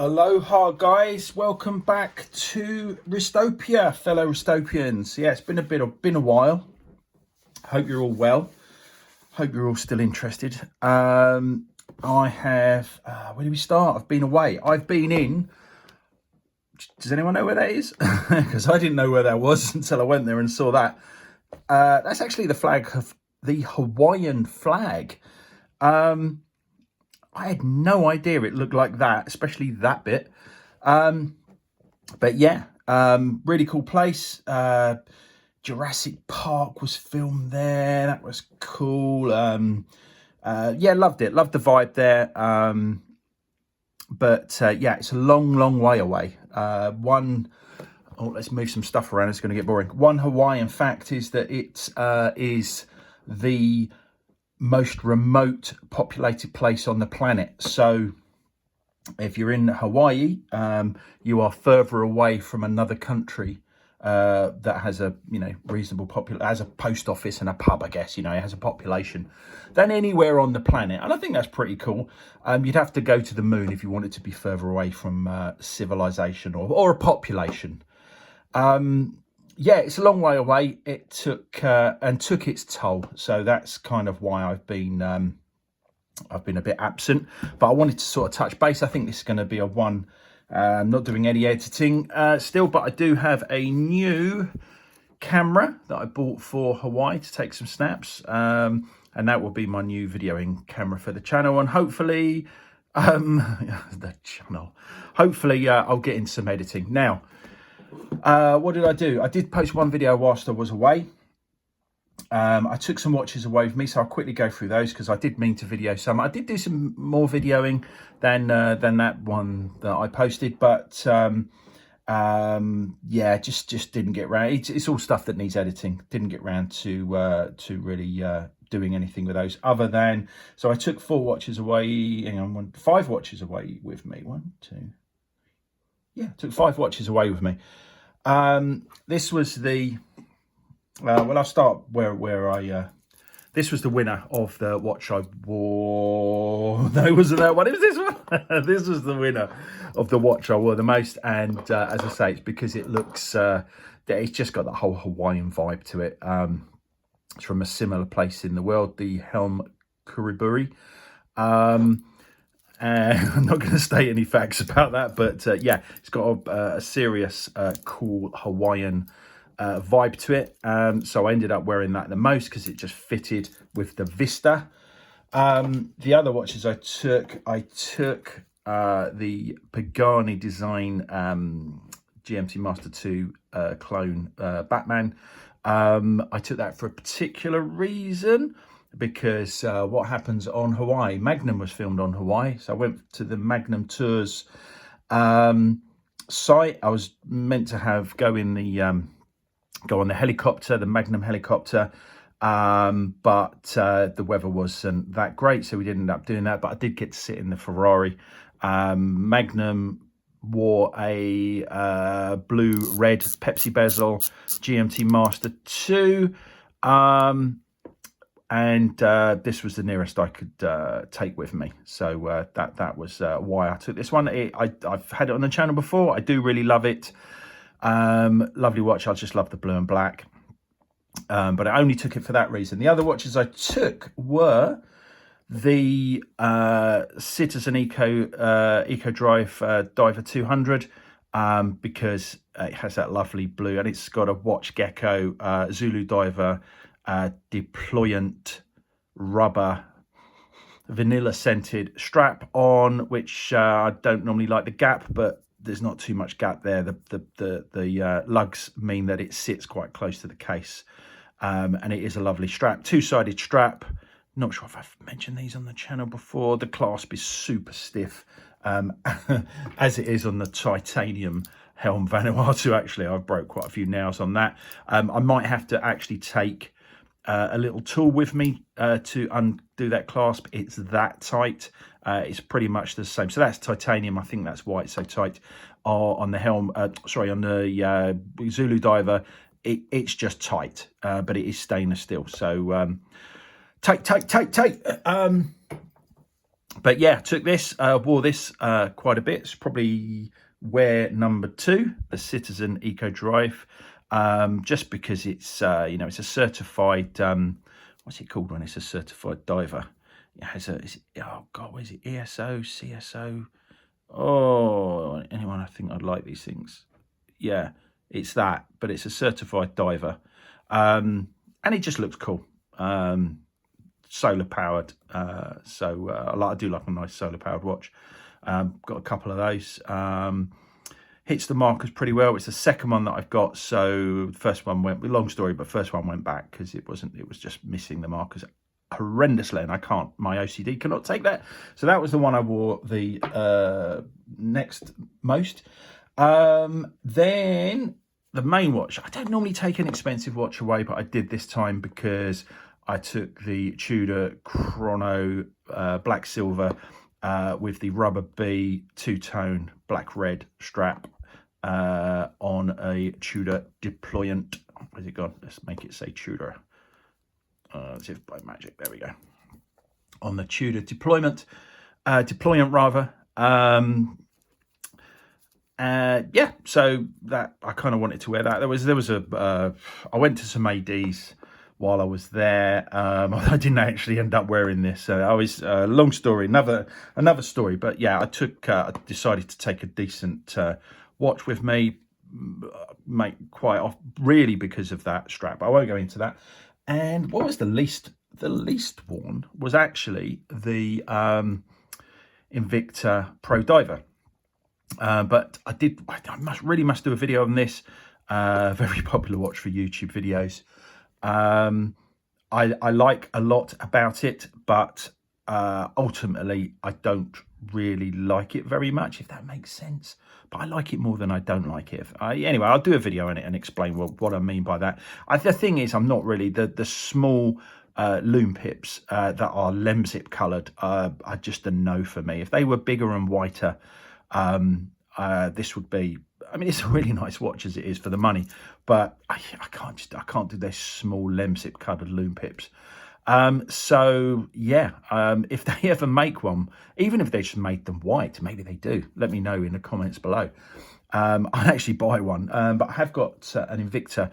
Aloha guys, welcome back to Ristopia, fellow Ristopians. Yeah, it's been a while. Hope you're all well. Hope you're all still interested. I have where do we start? I've been away. I've been in. Does anyone know where that is? Because I didn't know where that was until I went there and saw that. That's actually the flag of the Hawaiian flag. I had no idea it looked like that, especially that bit. But yeah, really cool place. Jurassic Park was filmed there. That was cool. Yeah, loved it. Loved the vibe there. But yeah, it's a long way away. Let's move some stuff around. It's going to get boring. One Hawaiian fact is that it is the most remote populated place on the planet. So if you're in Hawaii, you are further away from another country that has a reasonable has a post office and a pub, I guess. It has a population than anywhere on the planet, and I think that's pretty cool. You'd have to go to the moon if you wanted to be further away from civilization or a population. Yeah, it's a long way away. It took its toll, so that's kind of why I've been a bit absent. But I wanted to sort of touch base. I think this is going to be a one. I'm not doing any editing still, but I do have a new camera that I bought for Hawaii to take some snaps, and that will be my new videoing camera for the channel. And hopefully, the channel. Hopefully, I'll get into some editing now. What did I do? I did post one video whilst I was away. I took some watches away with me, so I'll quickly go through those because I did mean to video some. I did do some more videoing than that one that I posted, but yeah, just didn't get round. It's all stuff that needs editing. Didn't get round to really doing anything with those other than, so I took 4 watches away. Hang on, 5 watches away with me. 1, 2. Yeah, took 5 watches away with me. This was the well, I'll start where I this was the winner of the watch I wore. No, it wasn't that one. It was this one. This was the winner of the watch I wore the most, and as I say, it's because it looks it's just got that whole Hawaiian vibe to it. It's from a similar place in the world, the Helm Kuriburi. I'm not going to state any facts about that, but yeah, it's got a serious, cool Hawaiian vibe to it. So I ended up wearing that the most because it just fitted with the Vista. The other watches I took the Pagani design GMT Master 2 clone Batman. I took that for a particular reason. Because what happens on Hawaii, Magnum was filmed on Hawaii, so I went to the Magnum Tours site. I was meant to go on the helicopter, the Magnum helicopter, but the weather wasn't that great, so we didn't end up doing that. But I did get to sit in the Ferrari. Magnum wore a blue-red Pepsi bezel GMT Master 2. And this was the nearest I could take with me. So that was why I took this one. I've had it on the channel before. I do really love it. Lovely watch. I just love the blue and black. But I only took it for that reason. The other watches I took were the Citizen Eco Drive Diver 200. Because it has that lovely blue. And it's got a Watch Gecko Zulu Diver deployant rubber vanilla scented strap on, which I don't normally like the gap, but there's not too much gap there. The lugs mean that it sits quite close to the case, and it is a lovely strap, 2-sided strap. Not sure if I've mentioned these on the channel before. The clasp is super stiff, as it is on the titanium Helm Vanuatu. Actually, I've broke quite a few nails on that. I might have to actually take a little tool with me to undo that clasp. It's that tight. It's pretty much the same. So that's titanium. I think that's why it's so tight. On the Helm, on the Zulu Diver, it's just tight, but it is stainless steel. So tight. But yeah, took this, wore this quite a bit. It's probably wear number 2, the Citizen Eco Drive, just because it's it's a certified. What's it called when it's a certified diver? It has oh god, what is it? ESO, CSO. Oh, anyone? I think I'd like these things. Yeah, it's that, but it's a certified diver, and it just looks cool. Solar powered, so I do like a nice solar powered watch. Got a couple of those. Hits the markers pretty well. It's the second one that I've got. So the first one went, long story, but first one went back because it was just missing the markers horrendously, and my OCD cannot take that. So that was the one I wore the next most. Then the main watch. I don't normally take an expensive watch away, but I did this time because I took the Tudor Chrono black silver with the rubber B two-tone black red strap on a Tudor deployant. Where's it gone? Let's make it say Tudor. As if by magic. There we go. On the Tudor deployant rather. Yeah, so that I kind of wanted to wear that. There was a I went to some ADs while I was there. I didn't actually end up wearing this. I was long story, another story. But yeah, I decided to take a decent watch with me, quite off really because of that strap. I won't go into that. And what was the least worn was actually the Invicta Pro Diver. But I must do a video on this. Very popular watch for YouTube videos. I like a lot about it, but ultimately I don't really like it very much, if that makes sense. But I like it more than I don't like it. Anyway, I'll do a video on it and explain what I mean by that. The thing is, I'm not really the small loom pips that are Lemsip coloured are just a no for me. If they were bigger and whiter, this would be. I mean, it's a really nice watch as it is for the money, but I can't do those small Lemsip coloured loom pips. So yeah, if they ever make one, even if they just made them white, maybe they do, let me know in the comments below. I'd actually buy one, but I have got an Invicta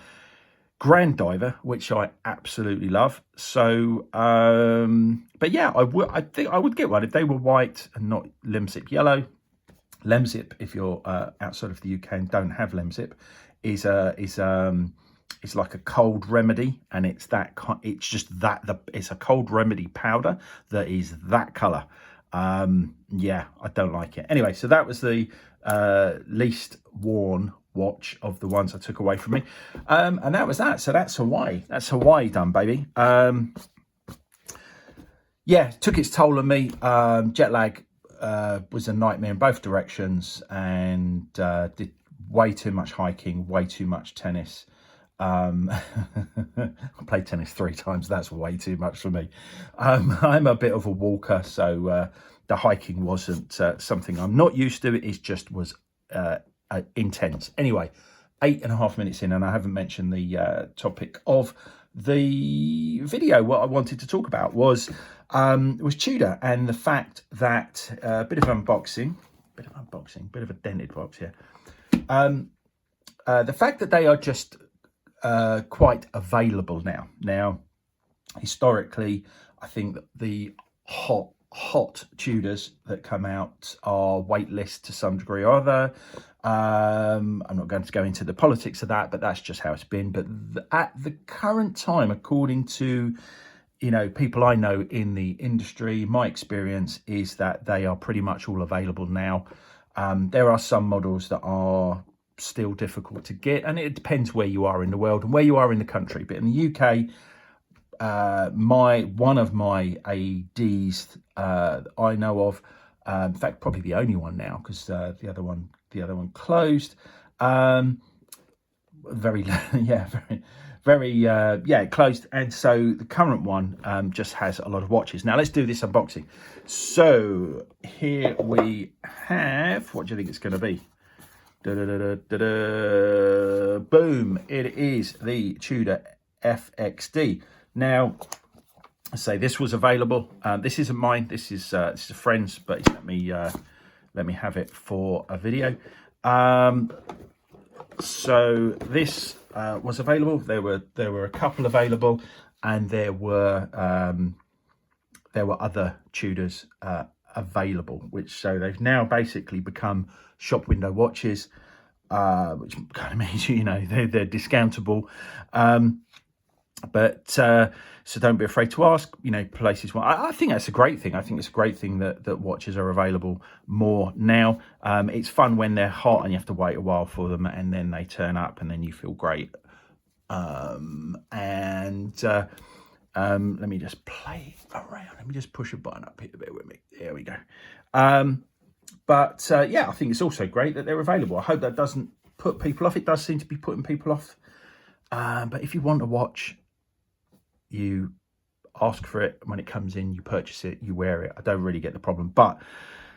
Grand Diver, which I absolutely love. So but yeah, I think I would get one if they were white and not Lemsip yellow. Lemsip, if you're outside of the UK and don't have Lemsip, is it's like a cold remedy, and it's a cold remedy powder that is that colour. Yeah, I don't like it. Anyway, so that was the least worn watch of the ones I took away from me, and that was that. So that's Hawaii done, baby. Yeah, took its toll on me. Jet lag was a nightmare in both directions, and did way too much hiking, way too much tennis. I played tennis 3 times. That's way too much for me. I'm a bit of a walker, so the hiking wasn't something I'm not used to. It just was intense. Anyway, 8.5 minutes in, and I haven't mentioned the topic of the video. What I wanted to talk about was Tudor, and the fact that bit of unboxing, bit of a dented box here. The fact that they are just quite available now. Now, historically, I think that the hot Tudors that come out are waitlist to some degree or other. I'm not going to go into the politics of that, but that's just how it's been. But at the current time, according to people I know in the industry, my experience is that they are pretty much all available now. There are some models that are still difficult to get, and it depends where you are in the world and where you are in the country. But in the UK, one of my ADs I know of, in fact probably the only one now, because the other one closed, it closed, and so the current one just has a lot of watches. Now let's do this unboxing. So here we have, what do you think it's going to be? Boom, it is the Tudor FXD. Now say this was available. This isn't mine. This is a friend's, but he's let me have it for a video. So this was available. There were a couple available, and there were other Tudors available, so they've now basically become shop window watches, which kind of means they're discountable. But so don't be afraid to ask. Places want. I think that's a great thing. I think it's a great thing that watches are available more now. It's fun when they're hot and you have to wait a while for them, and then they turn up, and then you feel great. Let me just play around. Let me just push a button up here. Bear with me. There we go. Yeah, I think it's also great that they're available. I hope that doesn't put people off. It does seem to be putting people off. But if you want a watch, you ask for it. When it comes in, you purchase it, you wear it. I don't really get the problem. But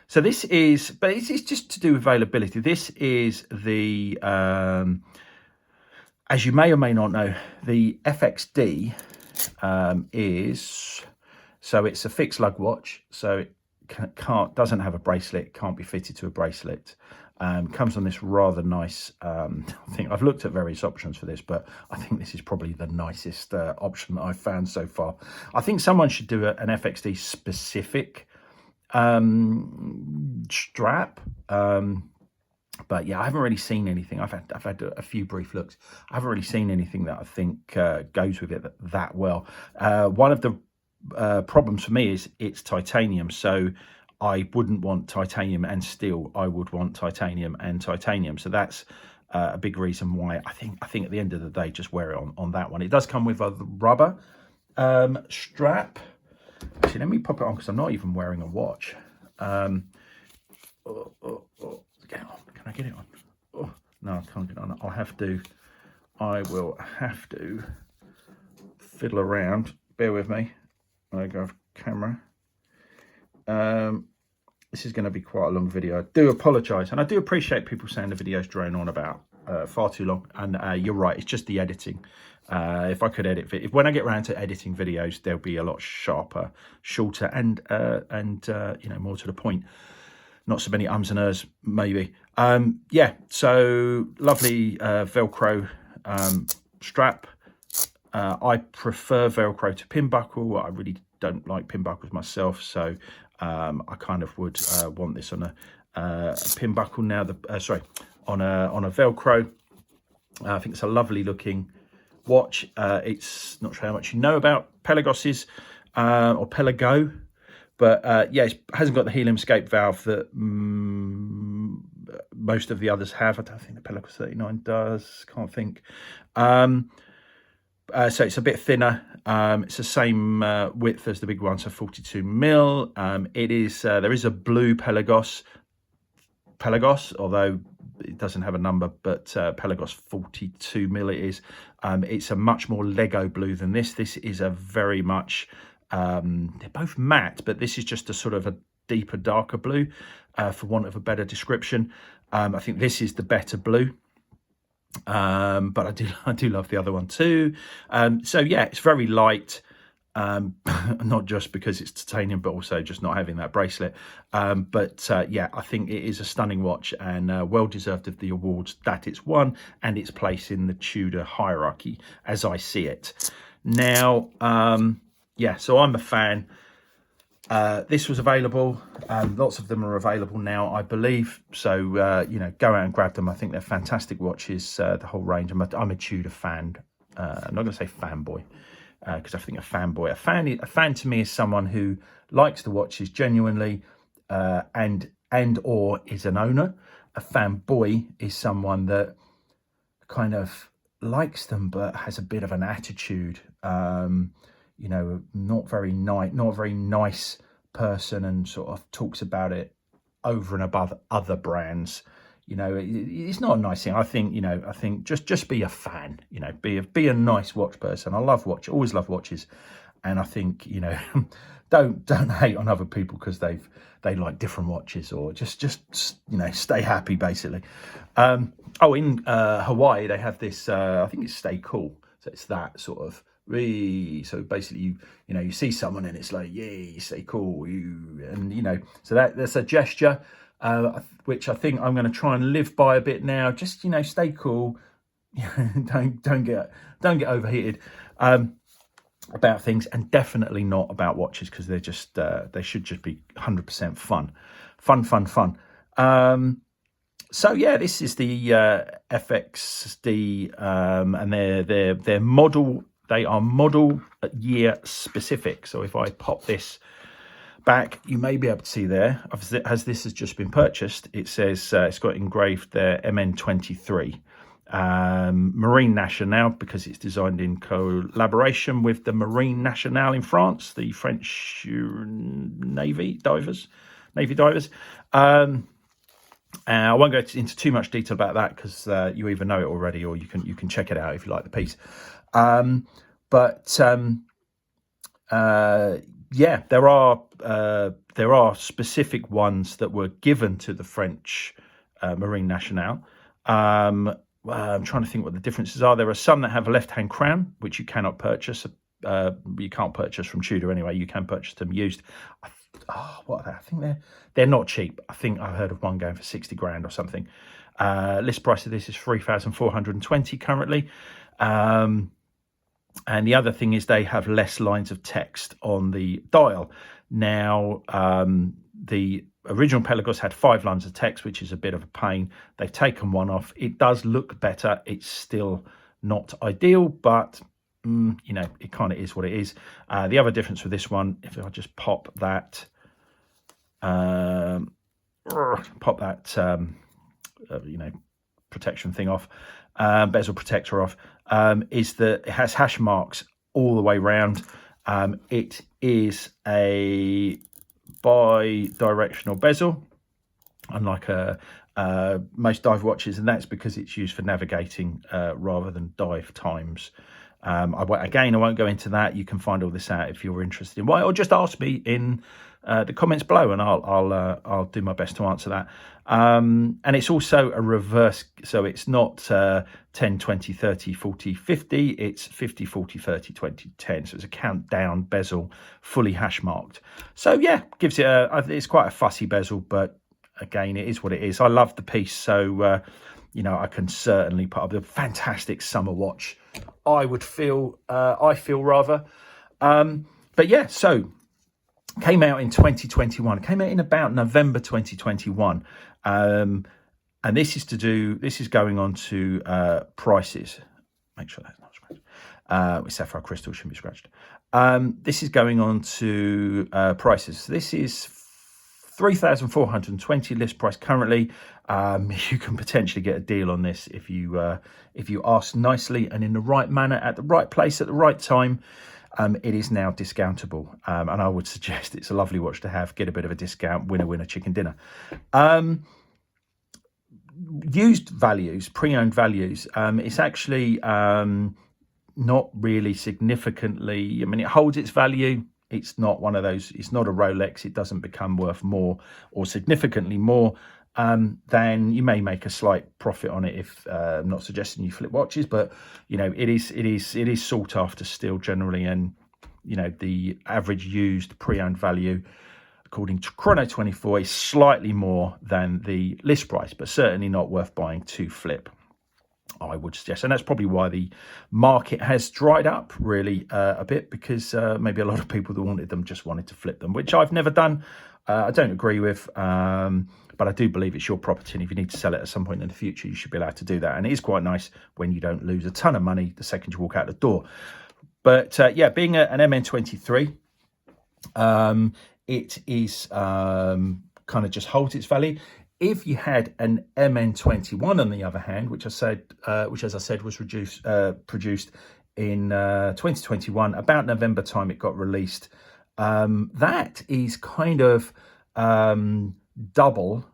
so this is, but it's just to do with availability. This is the, as you may or may not know, the FXD so it's a fixed lug watch. So it doesn't have a bracelet, can't be fitted to a bracelet. Comes on this rather nice, I think I've looked at various options for this, but I think this is probably the nicest option that I've found so far. I think someone should do an FXD specific strap. But yeah, I haven't really seen anything. I've had a few brief looks. I haven't really seen anything that I think goes with it that well. One of the problems for me is it's titanium, so I wouldn't want titanium and steel. I would want titanium and titanium. So that's a big reason why I think at the end of the day, just wear it on that one. It does come with a rubber strap. Actually, let me pop it on because I'm not even wearing a watch. Can I get it on? Oh, no, I can't get it on. I will have to fiddle around. Bear with me. I go off camera. This is going to be quite a long video. I do apologise, and I do appreciate people saying the videos drone on about far too long. And you're right, it's just the editing. If I could edit when I get around to editing videos, they'll be a lot sharper, shorter, and more to the point. Not so many ums and ers, maybe. Yeah, so lovely Velcro strap. I prefer Velcro to pin buckle. I really don't like pin buckles myself, so I kind of would want this on a pin buckle now. On a Velcro. I think it's a lovely looking watch. It's not sure how much you know about Pelagos's or Pelago, but yeah, it hasn't got the helium escape valve that most of the others have. I don't think the Pelagos 39 does. Can't think. So it's a bit thinner. It's the same width as the big one, so 42 mil. It is. There is a blue Pelagos, although it doesn't have a number, but Pelagos 42 mil it is. It's a much more Lego blue than this. This is a very much. They're both matte, but this is just a sort of a deeper, darker blue, for want of a better description. I think this is the better blue. But I do love the other one too. So yeah, it's very light, not just because it's titanium, but also just not having that bracelet. Yeah, I think it is a stunning watch, and well deserved of the awards that it's won and its place in the Tudor hierarchy as I see it. Now, yeah, so I'm a fan. This was available. Lots of them are available now, I believe. So, go out and grab them. I think they're fantastic watches, the whole range. I'm a Tudor fan. I'm not going to say fanboy, because I think a fan to me is someone who likes the watches genuinely, and or is an owner. A fanboy is someone that kind of likes them, but has a bit of an attitude. Not very nice person, and sort of talks about it over and above other brands. It's not a nice thing. I think just be a fan. Be a nice watch person. I love always love watches, and I think don't hate on other people because they like different watches, or just stay happy basically. In Hawaii they have this. I think it's Stay Cool. So it's that sort of So basically, you see someone and it's like, yeah, you say cool, and so that's a gesture, which I think I'm going to try and live by a bit now. Just stay cool, don't get overheated about things, and definitely not about watches, because they're just they should just be 100% fun. So yeah, this is the FXD, and they're model. They are model year specific. So if I pop this back, you may be able to see there, as this has just been purchased, it says it's got engraved there MN23. Marine Nationale, because it's designed in collaboration with the Marine Nationale in France, the French Navy divers. I won't go into too much detail about that, because you either know it already, or you can check it out if you like the piece. Yeah, there are specific ones that were given to the French Marine Nationale. I'm trying to think what the differences are. There are some that have a left-hand crown, which you cannot purchase. You can't purchase from Tudor anyway. You can purchase them used. What are they? I think they're not cheap. I think I heard of one going for 60 grand or something. List price of this is 3,420 currently. And the other thing is they have less lines of text on the dial. Now, the original Pelagos had 5 lines of text, which is a bit of a pain. They've taken one off. It does look better. It's still not ideal, but it kind of is what it is. The other difference with this one, if I just pop that, protection thing off, bezel protector off, is that it has hash marks all the way around. It is a bi-directional bezel, unlike most dive watches, and that's because it's used for navigating rather than dive times. I won't go into that. You can find all this out if you're interested in why, or just ask me in the comments below, and I'll do my best to answer that. And it's also a reverse, so it's not 10, 20, 30, 40, 50. It's 50, 40, 30, 20, 10. So it's a countdown bezel, fully hash marked. So yeah, gives it it's quite a fussy bezel, but again, it is what it is. I love the piece, so I can certainly put up a fantastic summer watch. I feel rather. But yeah, so came out in 2021. Came out in about November 2021. And this is going on to prices. Make sure that's not scratched. With sapphire crystal, shouldn't be scratched. This is going on to prices. This is 3,420 list price currently. You can potentially get a deal on this if you ask nicely and in the right manner, at the right place at the right time. It is now discountable, and I would suggest it's a lovely watch to have. Get a bit of a discount, winner chicken dinner. Used values, pre-owned values, it's actually not really significantly. I mean, it holds its value. It's not one of those, it's not a Rolex. It doesn't become worth more or significantly more than you may make a slight profit on it. If I'm not suggesting you flip watches, but it is sought after still generally, and the average used pre-owned value according to Chrono24 is slightly more than the list price, but certainly not worth buying to flip, I would suggest. And that's probably why the market has dried up really a bit, because maybe a lot of people that wanted them just wanted to flip them, which I've never done. I don't agree with, but I do believe it's your property, and if you need to sell it at some point in the future, you should be allowed to do that. And it is quite nice when you don't lose a ton of money the second you walk out the door. But yeah, being an MN23, it is kind of just holds its value. If you had an MN21, on the other hand, which as I said was produced in 2021, about November time it got released, that is kind of double,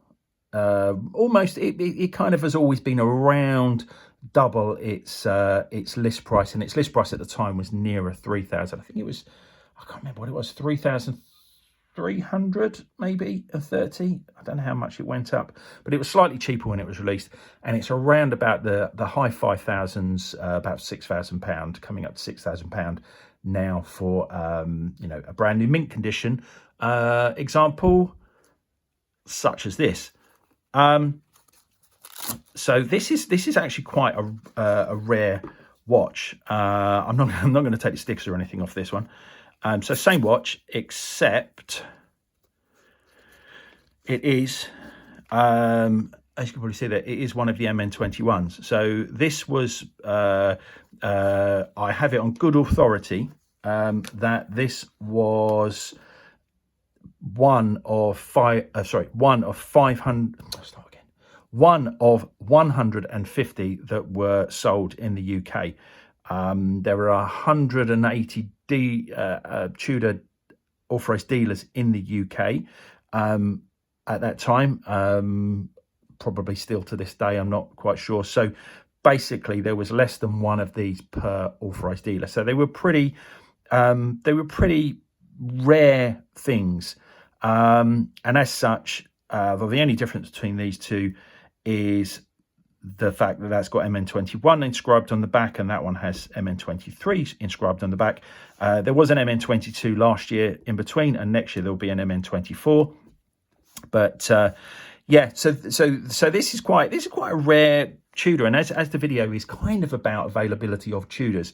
almost. It kind of has always been around double its list price, and its list price at the time was nearer 3,000. I think it was, I can't remember what it was, 3,300 300 maybe, and 30. I don't know how much it went up, but it was slightly cheaper when it was released, and it's around about the high 5,000s, about £6,000, coming up to £6,000 now for you know, a brand new mint condition example such as this. So this is actually quite a rare watch. I'm not going to take the stickers or anything off this one. So same watch, except it is, as you can probably see there, it is one of the MN21s. So this was, I have it on good authority that this was one of 150 that were sold in the UK. There were 180 Tudor authorised dealers in the UK at that time, probably still to this day, I'm not quite sure. So basically there was less than one of these per authorised dealer. So they were pretty rare things. And as such, well, the only difference between these two is the fact that that's got MN21 inscribed on the back, and that one has MN23 inscribed on the back. There was an MN22 last year in between, and next year there'll be an MN24. But yeah, so this is quite a rare Tudor, and as the video is kind of about availability of Tudors,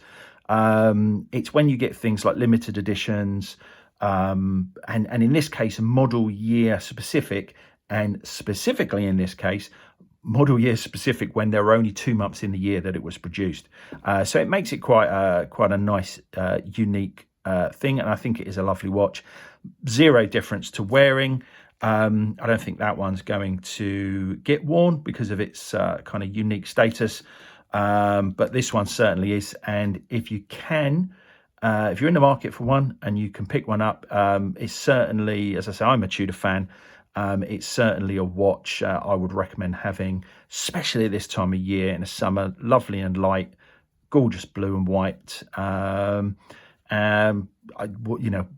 it's when you get things like limited editions, and in this case model year specific, and specifically in this case model year specific when there were only 2 months in the year that it was produced. So it makes it quite a nice unique thing, and I think it is a lovely watch. Zero difference to wearing. I don't think that one's going to get worn because of its kind of unique status, but this one certainly is. And if you can, if you're in the market for one and you can pick one up, it's certainly, as I say, I'm a Tudor fan. It's certainly a watch I would recommend having, especially at this time of year in the summer. Lovely and light, gorgeous blue and white. You know,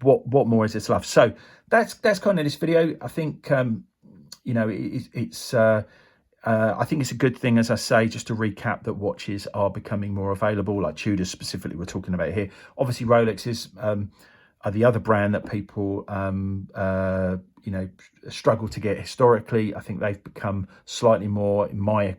what more is this love? So that's kind of this video. I think you know, it's I think it's a good thing, as I say, just to recap, that watches are becoming more available, like Tudors specifically we're talking about here. Obviously Rolexes are the other brand that people you know, struggle to get historically. I think they've become slightly more, in my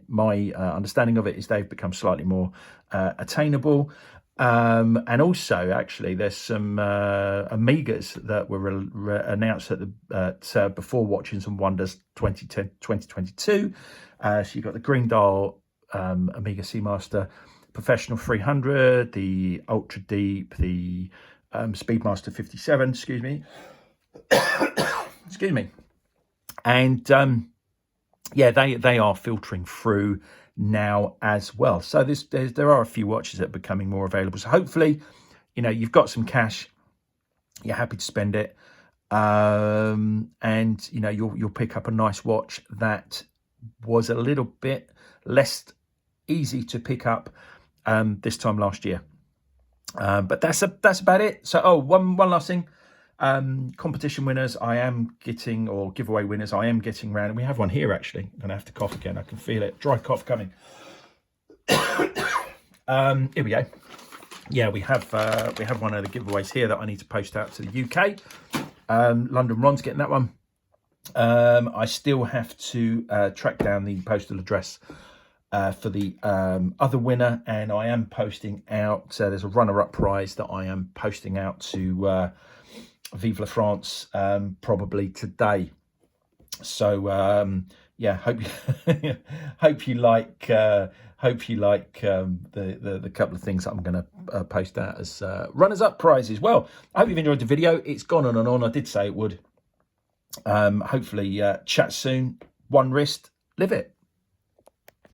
understanding of it, is they've become slightly more attainable. And also, actually, there's some Omegas that were announced at before Watches and Wonders 2022. So you've got the Green Dial Omega Seamaster Professional 300, the Ultra Deep, the Speedmaster 57, excuse me. Excuse me. And yeah, they are filtering through now as well. So there are a few watches that are becoming more available. So hopefully, you know, you've got some cash, you're happy to spend it, and you know, you'll pick up a nice watch that was a little bit less easy to pick up this time last year. But that's about it. So one last thing. Competition winners I am getting, or giveaway winners I am getting round, and we have one here actually. I'm gonna have to cough again, I can feel it, dry cough coming. Here we go. Yeah, we have one of the giveaways here that I need to post out to the UK. London Ron's getting that one. I still have to track down the postal address for the other winner, and I am posting out, there's a runner-up prize that I am posting out to Vive la France probably today. So yeah, hope you like the couple of things that I'm going to post out as runners-up prizes. Well, I hope you've enjoyed the video. It's gone on and on. I did say it would. Hopefully chat soon. One wrist, live it.